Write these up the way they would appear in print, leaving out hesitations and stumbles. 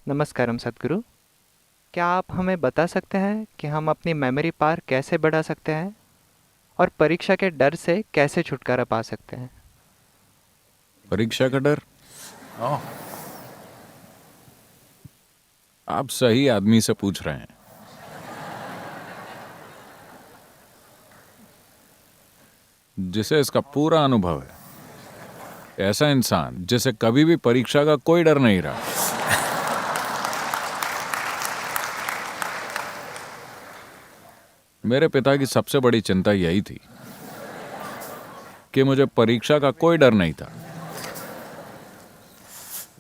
नमस्कारम सद्गुरु। क्या आप हमें बता सकते हैं कि हम अपनी मेमोरी पावर कैसे बढ़ा सकते हैं और परीक्षा के डर से कैसे छुटकारा पा सकते हैं? परीक्षा का डर? ओह, आप सही आदमी से पूछ रहे हैं। जिसे इसका पूरा अनुभव है, ऐसा इंसान जिसे कभी भी परीक्षा का कोई डर नहीं रहा। मेरे पिता की सबसे बड़ी चिंता यही थी कि मुझे परीक्षा का कोई डर नहीं था।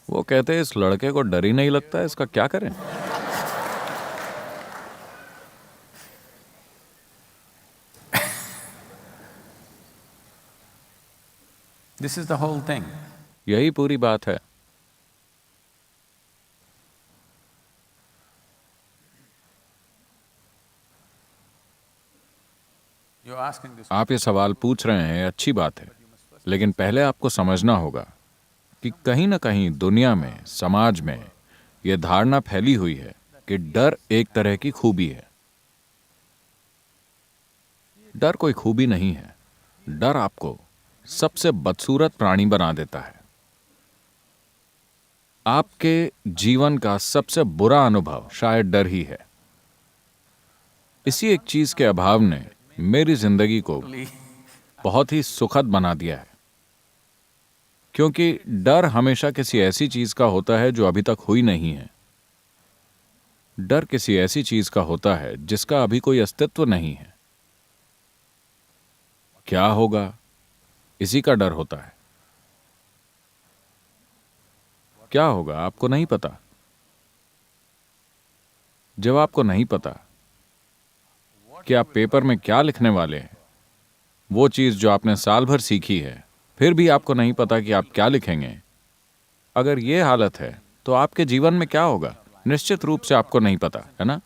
वो कहते इस लड़के को डर ही नहीं लगता, इसका क्या करें। this is the whole thing. यही पूरी बात है। You're asking this. आप ये सवाल पूछ रहे हैं, अच्छी बात है, लेकिन पहले आपको समझना होगा कि कहीं ना कहीं दुनिया में, समाज में यह धारणा फैली हुई है कि डर एक तरह की खूबी है। डर कोई खूबी नहीं है। डर आपको सबसे बदसूरत प्राणी बना देता है। आपके जीवन का सबसे बुरा अनुभव शायद डर ही है। इसी एक चीज के अभाव ने मेरी जिंदगी को बहुत ही सुखद बना दिया है, क्योंकि डर हमेशा किसी ऐसी चीज का होता है जो अभी तक हुई नहीं है। डर किसी ऐसी चीज का होता है जिसका अभी कोई अस्तित्व नहीं है। क्या होगा, इसी का डर होता है। क्या होगा आपको नहीं पता। जब आपको नहीं पता कि आप पेपर में क्या लिखने वाले हैं, वो चीज जो आपने साल भर सीखी है, फिर भी आपको नहीं पता कि आप क्या लिखेंगे, अगर ये हालत है तो आपके जीवन में क्या होगा, निश्चित रूप से आपको नहीं पता, है ना।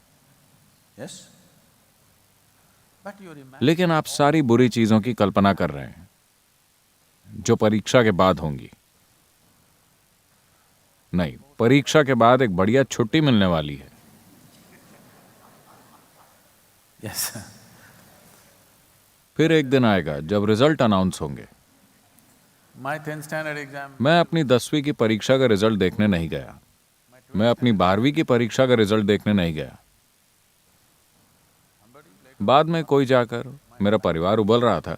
Yes? But you're imagining. लेकिन आप सारी बुरी चीजों की कल्पना कर रहे हैं जो परीक्षा के बाद होंगी। नहीं, परीक्षा के बाद एक बढ़िया छुट्टी मिलने वाली है। Yes. फिर एक दिन आएगा जब रिजल्ट अनाउंस होंगे। My 10th standard exam. मैं अपनी 10वीं की परीक्षा का रिजल्ट देखने नहीं गया। मैं अपनी 12वीं की परीक्षा का रिजल्ट देखने नहीं गया। बाद में कोई जाकर, मेरा परिवार उबल रहा था,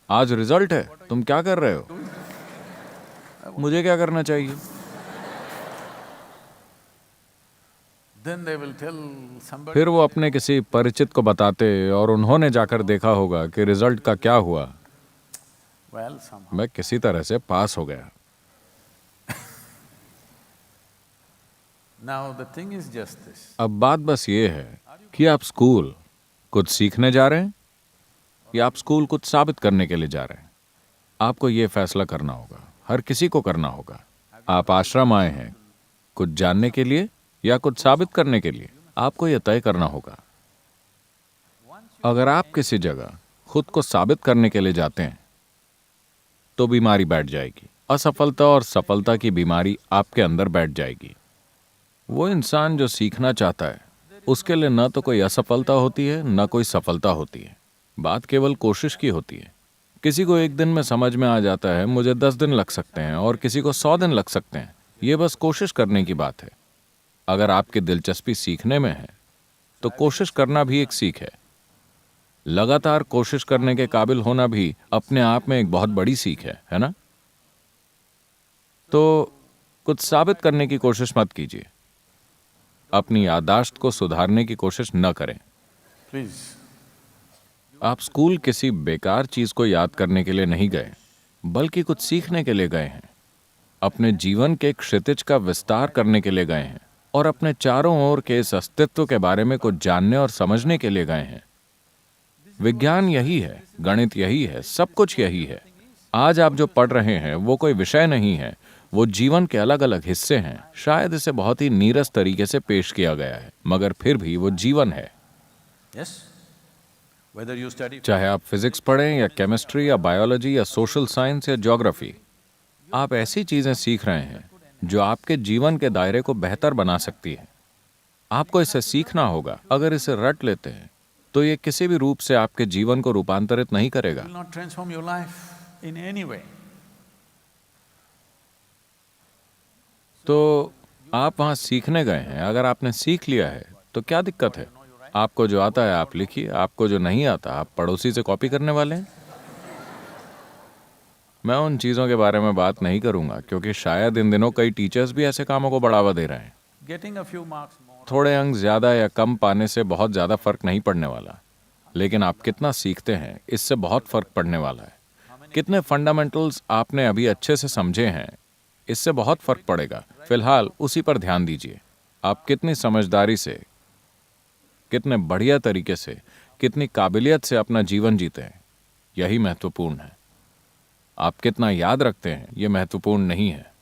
आज रिजल्ट है, तुम क्या कर रहे हो। मुझे क्या करना चाहिए। Then they will tell somebody. फिर वो अपने किसी परिचित को बताते और उन्होंने जाकर देखा होगा कि रिजल्ट का क्या हुआ। Well, somehow. मैं किसी तरह से पास हो गया। Now the thing is just this. अब बात बस ये है कि आप स्कूल कुछ सीखने जा रहे हैं या आप स्कूल कुछ साबित करने के लिए जा रहे हैं। आपको ये फैसला करना होगा, हर किसी को करना होगा। आप आश्रम आए हैं कुछ जानने के लिए या कुछ साबित करने के लिए, आपको यह तय करना होगा। अगर आप किसी जगह खुद को साबित करने के लिए जाते हैं तो बीमारी बैठ जाएगी। असफलता और सफलता की बीमारी आपके अंदर बैठ जाएगी। वो इंसान जो सीखना चाहता है, उसके लिए न तो कोई असफलता होती है न कोई सफलता होती है। बात केवल कोशिश की होती है। किसी को एक दिन में समझ में आ जाता है, मुझे 10 दिन लग सकते हैं, और किसी को 100 दिन लग सकते हैं। ये बस कोशिश करने की बात है। अगर आपकी दिलचस्पी सीखने में है तो कोशिश करना भी एक सीख है। लगातार कोशिश करने के काबिल होना भी अपने आप में एक बहुत बड़ी सीख है ना। तो कुछ साबित करने की कोशिश मत कीजिए। अपनी याददाश्त को सुधारने की कोशिश न करें। Please. आप स्कूल किसी बेकार चीज को याद करने के लिए नहीं गए, बल्कि कुछ सीखने के लिए गए हैं। अपने जीवन के क्षितिज का विस्तार करने के लिए गए हैं और अपने चारों ओर के इस अस्तित्व के बारे में कुछ जानने और समझने के लिए गए हैं। विज्ञान यही है, गणित यही है, सब कुछ यही है। आज आप जो पढ़ रहे हैं वो कोई विषय नहीं है, वो जीवन के अलग अलग हिस्से हैं। शायद इसे बहुत ही नीरस तरीके से पेश किया गया है, मगर फिर भी वो जीवन है। Yes? Whether you study. चाहे आप फिजिक्स पढ़ें या केमिस्ट्री या बायोलॉजी या सोशल साइंस या ज्योग्राफी, आप ऐसी चीजें सीख रहे हैं जो आपके जीवन के दायरे को बेहतर बना सकती है। आपको इसे सीखना होगा। अगर इसे रट लेते हैं तो ये किसी भी रूप से आपके जीवन को रूपांतरित नहीं करेगा। will not transform your life in any way. तो आप वहां सीखने गए हैं, अगर आपने सीख लिया है तो क्या दिक्कत है? आपको जो आता है आप लिखिए, आपको जो नहीं आता आप पड़ोसी से कॉपी करने वाले हैं। मैं उन चीज़ों के बारे में बात नहीं करूंगा क्योंकि शायद इन दिनों कई टीचर्स भी ऐसे कामों को बढ़ावा दे रहे हैं। Getting a few marks more, थोड़े अंक ज़्यादा या कम पाने से बहुत ज़्यादा फर्क नहीं पड़ने वाला, लेकिन आप कितना सीखते हैं इससे बहुत फर्क पड़ने वाला है। कितने फंडामेंटल्स आपने अभी अच्छे से समझे हैं, इससे बहुत फर्क पड़ेगा। फिलहाल उसी पर ध्यान दीजिए। आप कितनी समझदारी से, कितने बढ़िया तरीके से, कितनी काबिलियत से अपना जीवन जीते हैं, यही महत्वपूर्ण है। आप कितना याद रखते हैं ये महत्वपूर्ण नहीं है।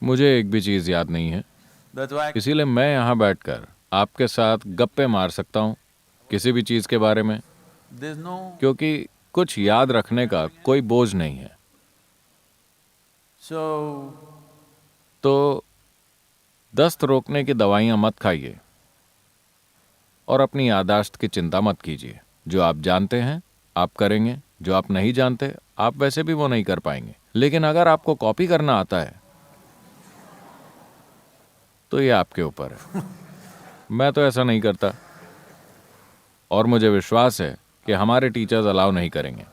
मुझे एक भी चीज़ याद नहीं है, that's why इसीलिए मैं यहाँ बैठकर आपके साथ गप्पे मार सकता हूँ किसी भी चीज़ के बारे में, there's no… क्योंकि कुछ याद रखने का कोई बोझ नहीं है। So, तो दस्त रोकने की दवाइयाँ मत खाइए और अपनी याददाश्त की चिंता मत कीजिए। जो आप जानते हैं आप करेंगे, जो आप नहीं जानते आप वैसे भी वो नहीं कर पाएंगे। लेकिन अगर आपको कॉपी करना आता है तो ये आपके ऊपर है। मैं तो ऐसा नहीं करता और मुझे विश्वास है कि हमारे टीचर्स अलाउ नहीं करेंगे,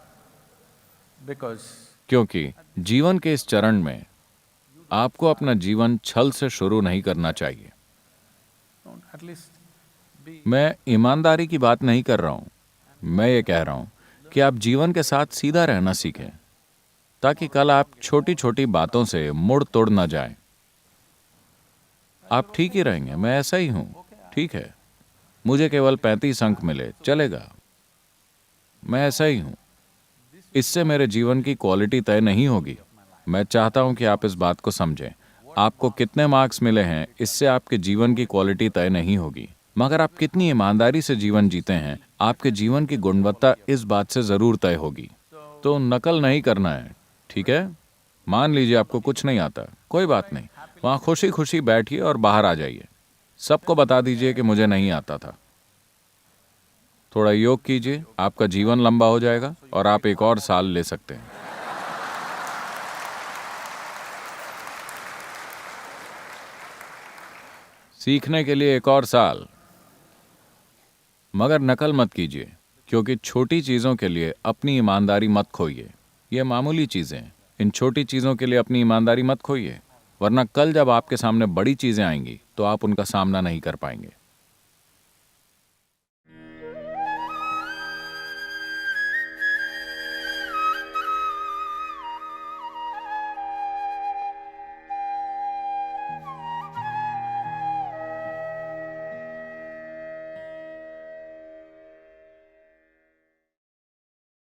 because क्योंकि जीवन के इस चरण में आपको अपना जीवन छल से शुरू नहीं करना चाहिए। at least be… मैं ईमानदारी की बात नहीं कर रहा हूं, मैं ये कह रहा हूं कि आप जीवन के साथ सीधा रहना सीखें ताकि कल आप छोटी छोटी बातों से मुड़ तोड़ ना जाएं। आप ठीक ही रहेंगे, मैं ऐसा ही हूं, ठीक है। मुझे केवल 35 अंक मिले, चलेगा, मैं ऐसा ही हूं। इससे मेरे जीवन की क्वालिटी तय नहीं होगी। मैं चाहता हूं कि आप इस बात को समझें। आपको कितने मार्क्स मिले हैं इससे आपके जीवन की क्वालिटी तय नहीं होगी, मगर आप कितनी ईमानदारी से जीवन जीते हैं आपके जीवन की गुणवत्ता इस बात से जरूर तय होगी। तो नकल नहीं करना है, ठीक है? मान लीजिए आपको कुछ नहीं आता, कोई बात नहीं, वहां खुशी खुशी बैठिए और बाहर आ जाइए। सबको बता दीजिए कि मुझे नहीं आता था। थोड़ा योग कीजिए, आपका जीवन लंबा हो जाएगा और आप एक और साल ले सकते हैं। सीखने के लिए एक और साल, मगर नकल मत कीजिए, क्योंकि छोटी चीजों के लिए अपनी ईमानदारी मत खोइए। ये मामूली चीजें हैं, इन छोटी चीजों के लिए अपनी ईमानदारी मत खोइए, वरना कल जब आपके सामने बड़ी चीजें आएंगी तो आप उनका सामना नहीं कर पाएंगे।